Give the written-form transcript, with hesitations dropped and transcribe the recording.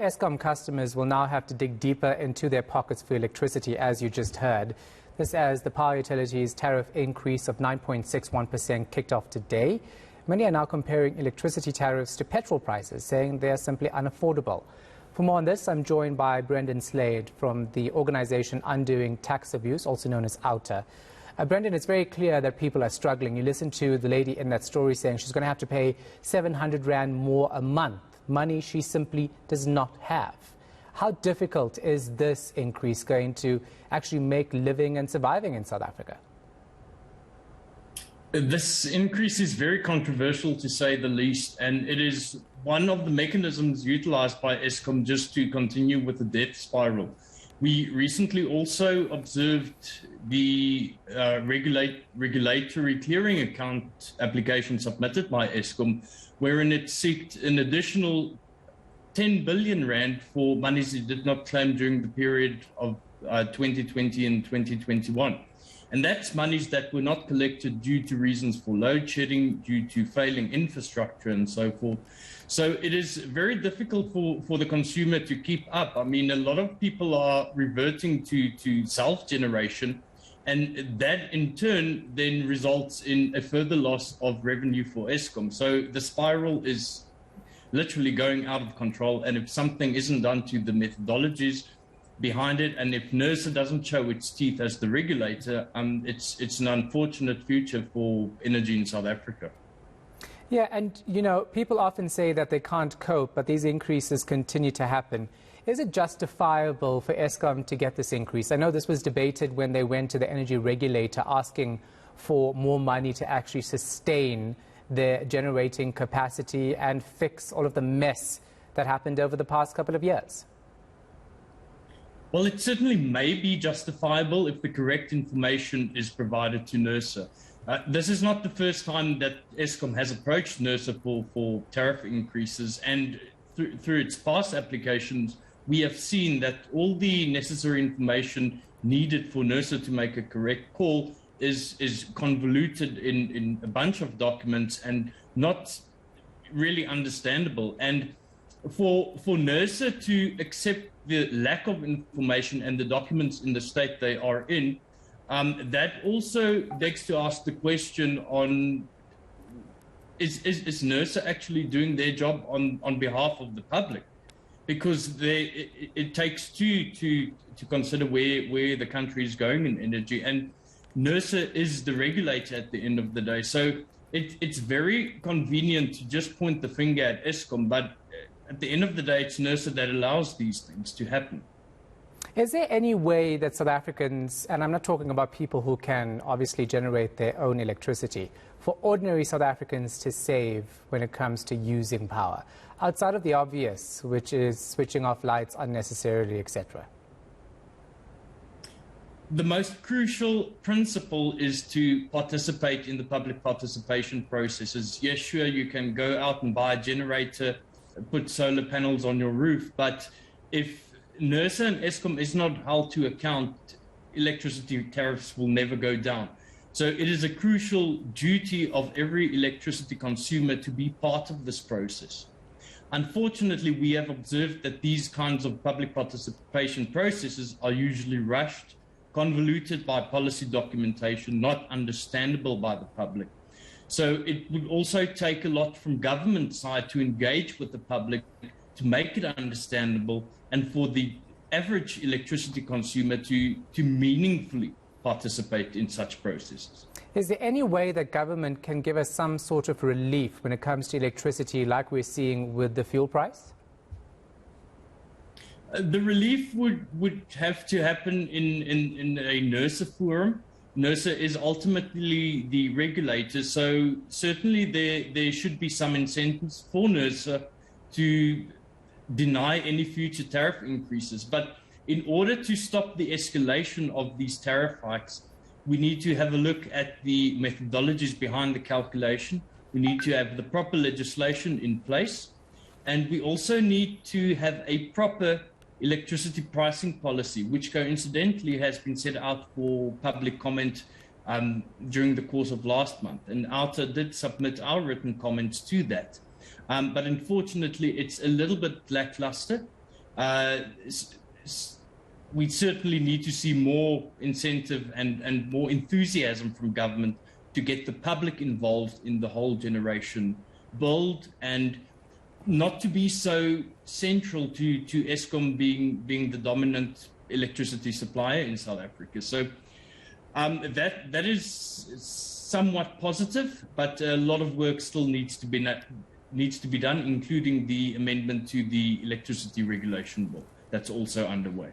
Eskom customers will now have to dig deeper into their pockets for electricity, as you just heard. This as the power utilities tariff increase of 9.61% kicked off today. Many are now comparing electricity tariffs to petrol prices, saying they are simply unaffordable. For more on this, I'm joined by Brendan Slade from the organization Undoing Tax Abuse, also known as OUTA. Brendan, it's very clear that people are struggling. You listen to the lady in that story saying she's going to have to pay 700 Rand more a month, money she simply does not have. How difficult is this increase going to actually make living and surviving in South Africa? This increase is very controversial, to say the least, and it is one of the mechanisms utilized by Eskom just to continue with the debt spiral. We recently also observed the regulatory clearing account application submitted by Eskom, wherein it sought an additional 10 billion Rand for monies it did not claim during the period of 2020 and 2021. And that's monies that were not collected due to reasons for load shedding, due to failing infrastructure and so forth. So it is very difficult for the consumer to keep up. I mean, a lot of people are reverting to self-generation, and that in turn then results in a further loss of revenue for Eskom. So the spiral is literally going out of control, and if something isn't done to the methodologies behind it, and if NERSA doesn't show its teeth as the regulator, it's an unfortunate future for energy in South Africa. Yeah, and you know, people often say that they can't cope, but these increases continue to happen. Is it justifiable for Eskom to get this increase? I know this was debated when they went to the energy regulator asking for more money to actually sustain their generating capacity and fix all of the mess that happened over the past couple of years. Well, it certainly may be justifiable if the correct information is provided to NERSA. This is not the first time that Eskom has approached NERSA for tariff increases, and through its past applications, we have seen that all the necessary information needed for NERSA to make a correct call is convoluted in a bunch of documents and not really understandable. And for NERSA to accept the lack of information and the documents in the state they are in, that also begs to ask the question on, is NERSA actually doing their job on behalf of the public? Because it takes two to consider where the country is going in energy, and NERSA is the regulator at the end of the day. So it's very convenient to just point the finger at Eskom, but at the end of the day, it's NERSA that allows these things to happen. Is there any way that South Africans, and I'm not talking about people who can obviously generate their own electricity, for ordinary South Africans to save when it comes to using power, outside of the obvious, which is switching off lights unnecessarily, etc.? The most crucial principle is to participate in the public participation processes. Yes, sure, you can go out and buy a generator, put solar panels on your roof, but if NERSA and Eskom is not held to account, electricity tariffs will never go down. So it is a crucial duty of every electricity consumer to be part of this process. Unfortunately, we have observed that these kinds of public participation processes are usually rushed, convoluted by policy documentation, not understandable by the public. So it would also take a lot from government side to engage with the public to make it understandable, and for the average electricity consumer to meaningfully participate in such processes. Is there any way that government can give us some sort of relief when it comes to electricity like we're seeing with the fuel price? The relief would have to happen in a NERSA forum. NERSA is ultimately the regulator, so certainly there should be some incentives for NERSA to deny any future tariff increases. But in order to stop the escalation of these tariff hikes, we need to have a look at the methodologies behind the calculation. We need to have the proper legislation in place, and we also need to have a proper electricity pricing policy, which coincidentally has been set out for public comment during the course of last month. And OUTA did submit our written comments to that. But unfortunately, it's a little bit lackluster. We certainly need to see more incentive and more enthusiasm from government to get the public involved in the whole generation build, and not to be so central to Eskom being the dominant electricity supplier in South Africa. So that is somewhat positive, but a lot of work still needs to be done, including the amendment to the electricity regulation bill. That's also underway.